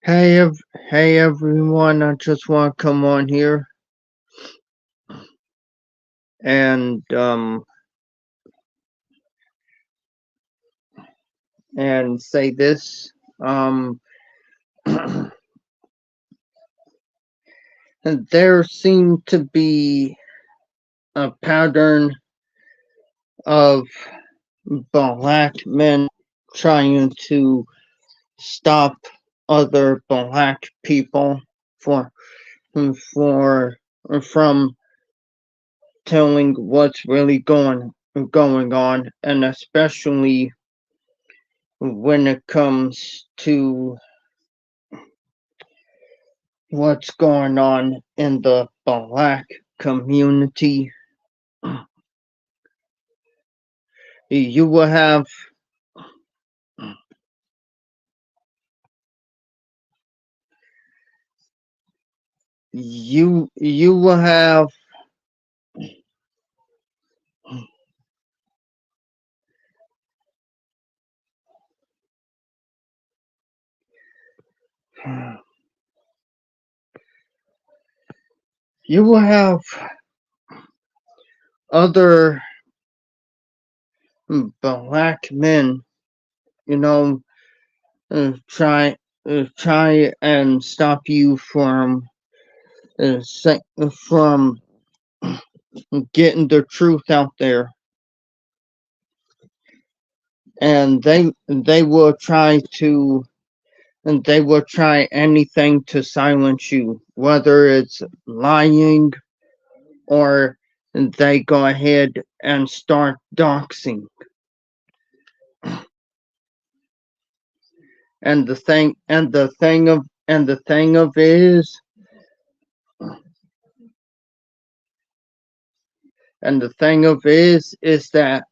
Hey everyone, I just want to come on here and say this. Um there seemed to be a pattern of black men trying to stop other black people for for from telling what's really going on, and especially when it comes to what's going on in the black community. You will have you will have you will have other black men, you know, try and stop you from getting the truth out there, and they will try to and they will try anything to silence you, whether it's lying or they go ahead and start doxing. And the thing of is and the thing of is that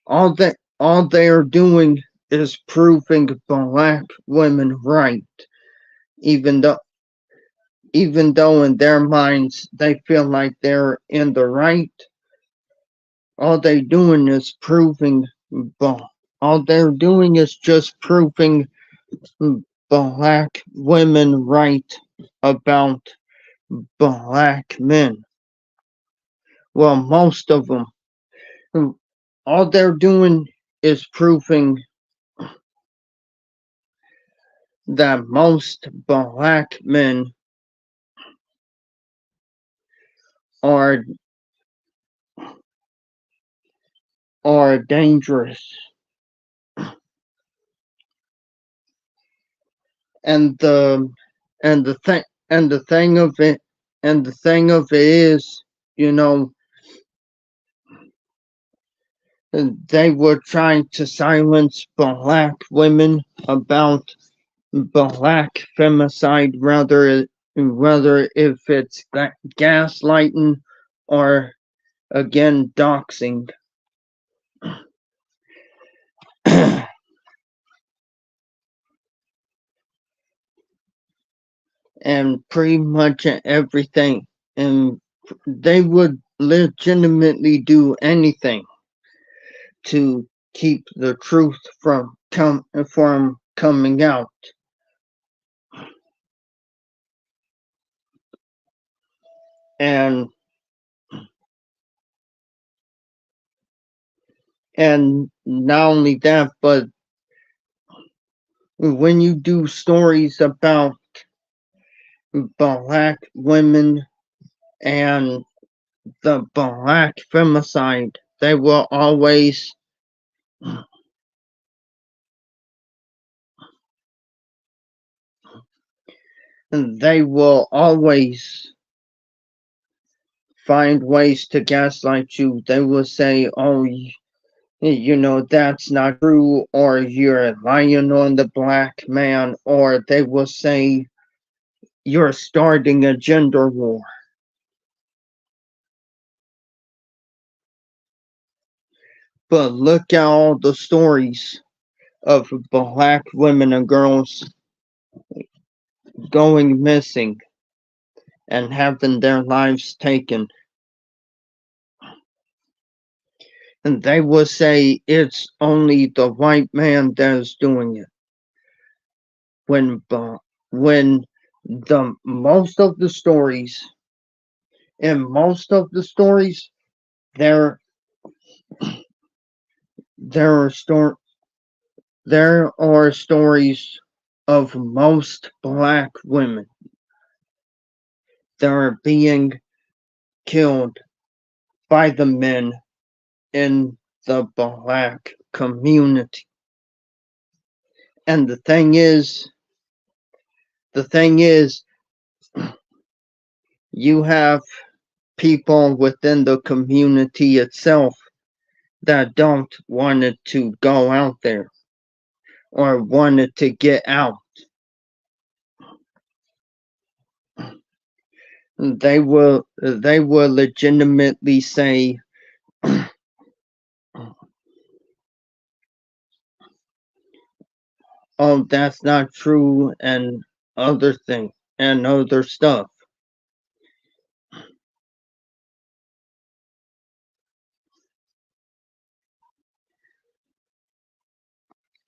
all they are doing is proving black women right, even though in their minds they feel like they're in the right. All they doing is proving all they're doing is just proving black women right about black men. Well, most of them. All they're doing is proving that most black men are dangerous. And the thing of it is, you know, they were trying to silence black women about black femicide, rather if it's gaslighting or again doxing. And pretty much everything, and they would legitimately do anything to keep the truth from coming out. And not only that, but when you do stories about black women and the black femicide, they will always find ways to gaslight you. They will say, "Oh, you know, that's not true," or "You're lying on the black man," or they will say, "You're starting a gender war." But look at all the stories of black women and girls going missing and having their lives taken. And they will say it's only the white man that's doing it. when when the most of the stories in most of the stories there there are there are stories of most black women that are being killed by the men in the black community. And the thing is, you have people within the community itself that don't want it to go out there or want it to get out. They will legitimately say, "Oh, that's not true," and other things and other stuff.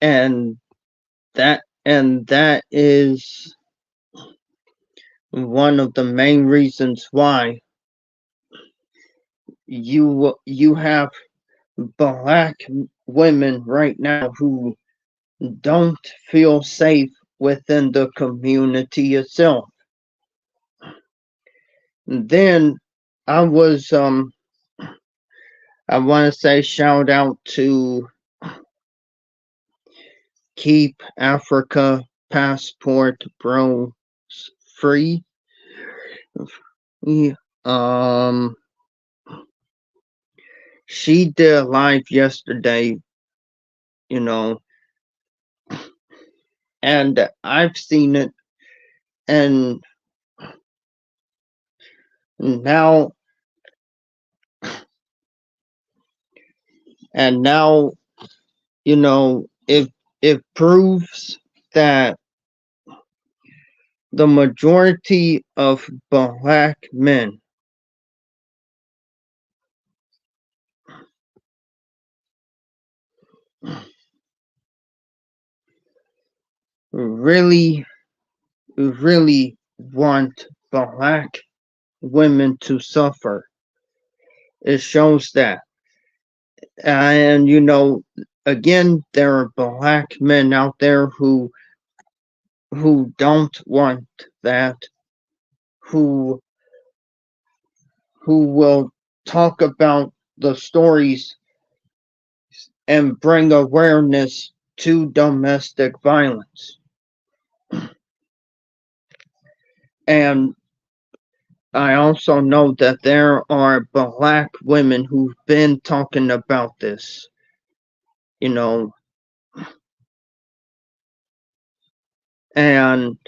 And that is one of the main reasons why you have black women right now who don't feel safe within the community itself. And then I was I want to say shout out to Keep Africa Passport Bros Free. Yeah, she did a live yesterday, you know, and I've seen it, and now now it proves that the majority of black men really really want black women to suffer. It shows that. And again, there are black men out there who don't want that, who will talk about the stories and bring awareness to domestic violence. And I also know that there are black women who've been talking about this, you know, and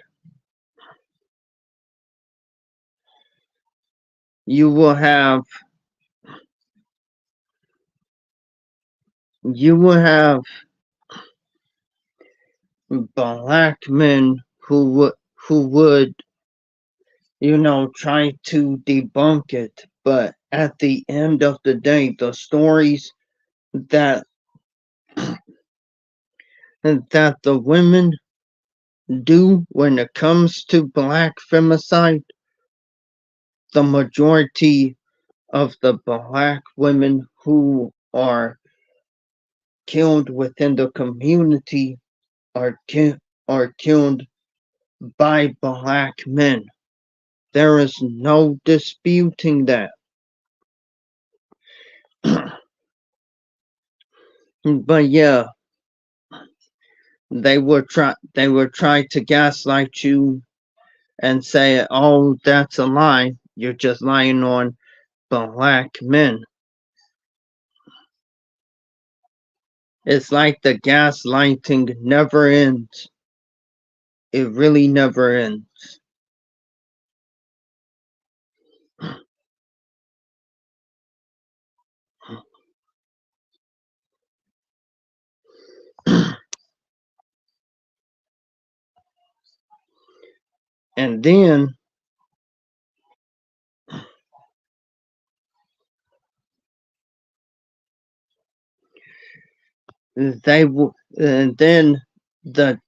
you will have you will have black men who would try to debunk it, but at the end of the day, the stories that the women do when it comes to black femicide, the majority of the black women who are killed within the community are killed by black men. There is no disputing that. But yeah, they will try to gaslight you and say, "Oh, that's a lie. You're just lying on black men." It's like the gaslighting never ends. It really never ends. And then they will, and then the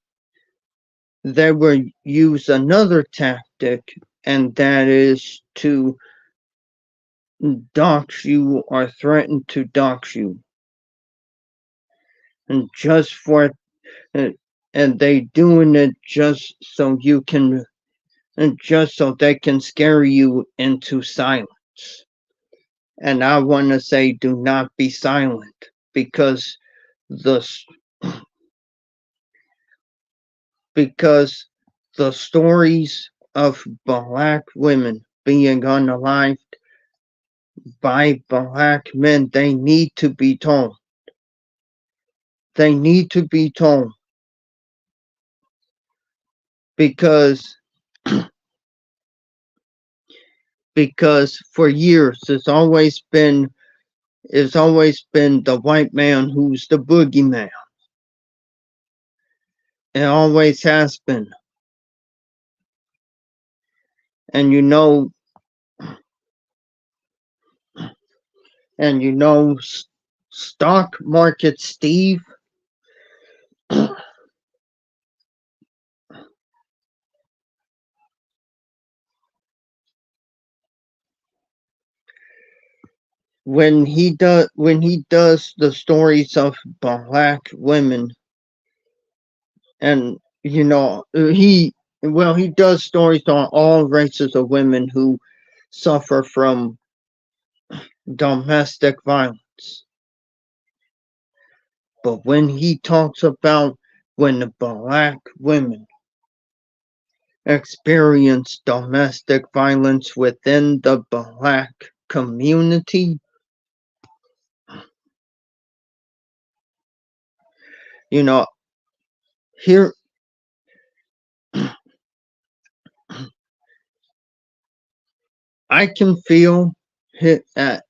they will use another tactic, and that is to dox you or threaten to dox you. And just for and they doing it just so you can and just so they can scare you into silence. And I want to say do not be silent, because the because the stories of black women being unalived by black men, they need to be told. They need to be told, because for years it's always been the white man who's the boogeyman. It always has been. And you know, stock market Steve, when he does the stories of black women, and he does stories on all races of women who suffer from domestic violence. But when he talks about when the black women experience domestic violence within the black community, you know, here I can feel hit at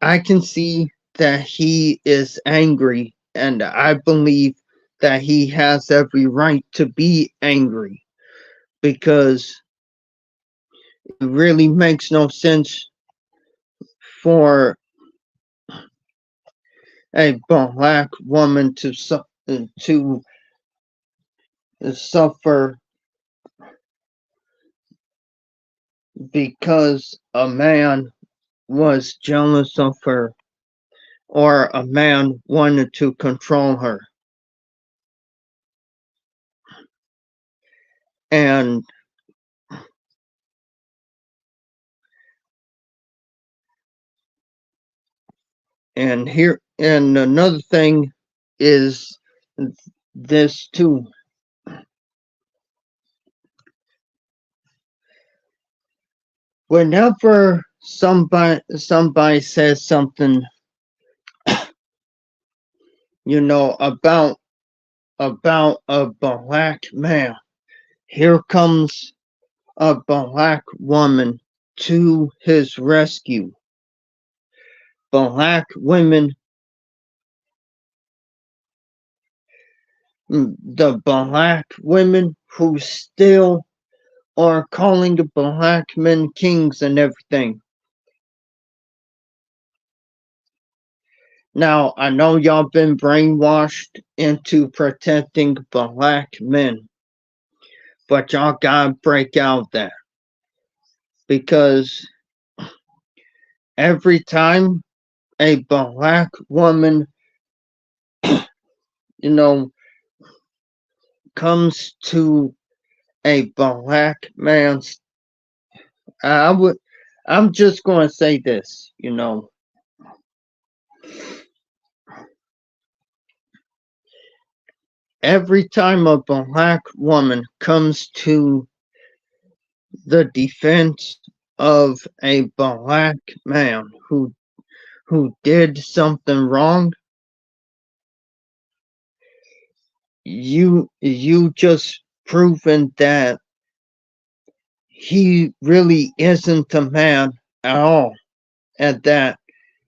I can see that he is angry, and I believe that he has every right to be angry, because it really makes no sense for a black woman to suffer because a man was jealous of her, or a man wanted to control her. And another thing is this too. Whenever somebody says something, about a black man, here comes a black woman to his rescue. Black women, the black women who still are calling the black men kings and everything. Now, I know y'all been brainwashed into protecting black men, but y'all gotta break out that, because every time a black woman, you know, comes to a black man's, I'm just going to say this, every time a black woman comes to the defense of a black man who did something wrong, you just proven that he really isn't a man at all, and that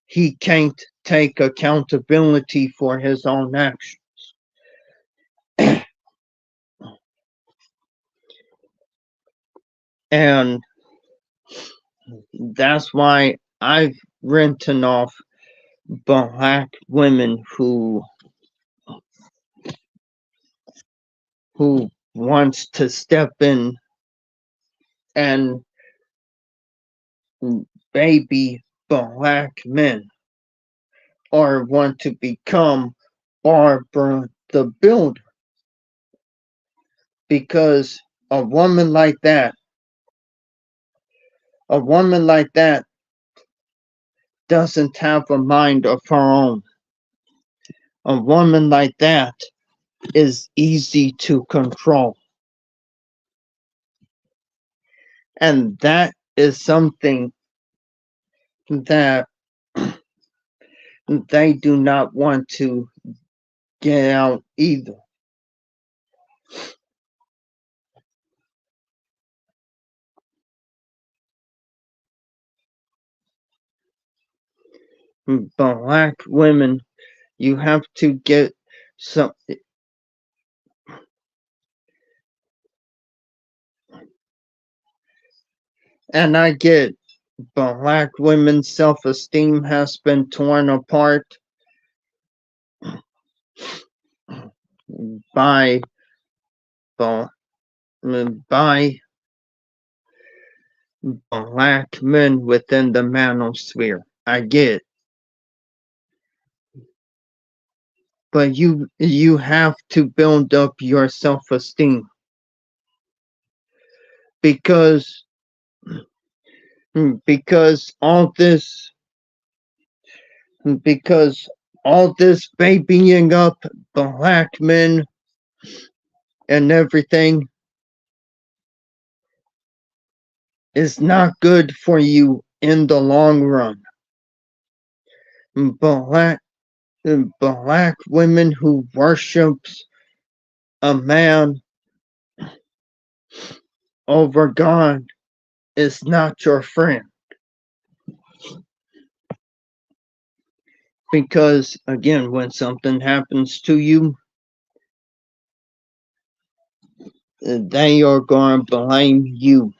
he can't take accountability for his own actions. And that's why renting off black women who wants to step in and baby black men or want to become Barbara the Builder, because a woman like that, a woman like that doesn't have a mind of her own. A woman like that is easy to control. And that is something that they do not want to get out either. Black women, you have to get some, and I get black women's self-esteem has been torn apart by by black men within the manosphere. I get, but you have to build up your self-esteem, because because all this because all this babying up black men and everything is not good for you in the long run. Black black women who worships a man over God is not your friend. Because again, when something happens to you, they are going to blame you.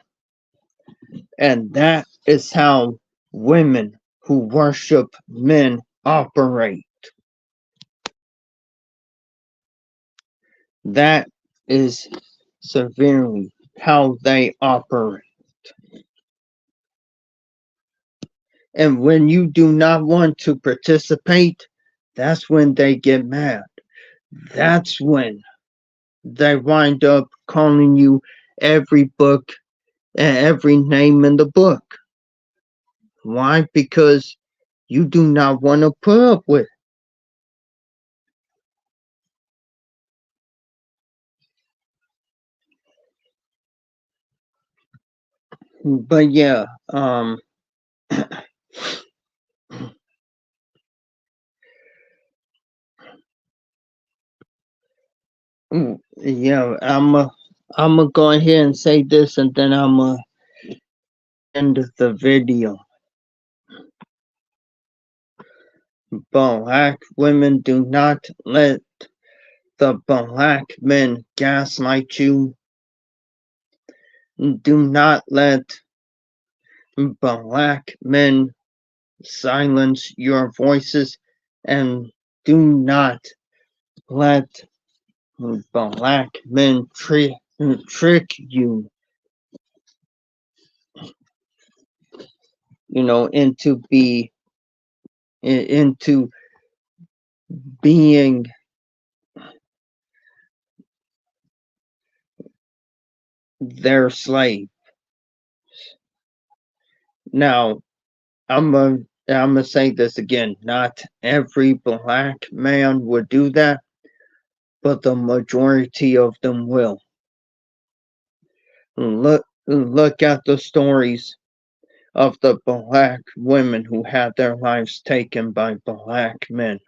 And that is how women who worship men operate. That is severely how they operate. And when you do not want to participate, that's when they get mad. That's when they wind up calling you every book and every name in the book. Why? Because you do not want to put up with it. But yeah, yeah, I'm gonna go ahead and say this, and then I'm gonna end the video. Black women, do not let the black men gaslight you. Do not let black men silence your voices, and do not let black men trick you, into being their slave. Now, I'm gonna say this again. Not every black man would do that, but the majority of them will. Look at the stories of the black women who had their lives taken by black men.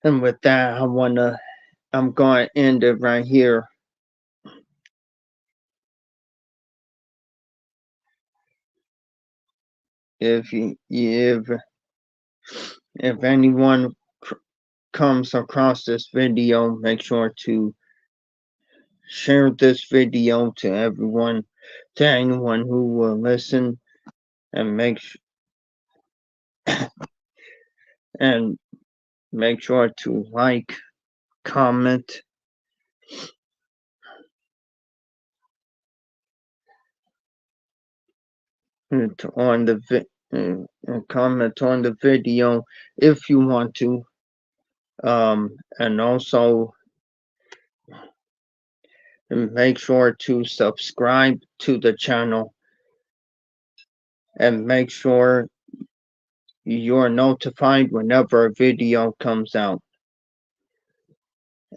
And with that, I'm gonna end it right here. If anyone comes across this video, make sure to share this video to everyone, to anyone who will listen, and and make sure to like, comment, on the comment on the video if you want to, and also make sure to subscribe to the channel and make sure you're notified whenever a video comes out.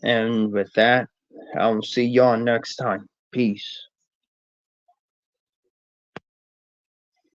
And with that, I'll see y'all next time. Peace.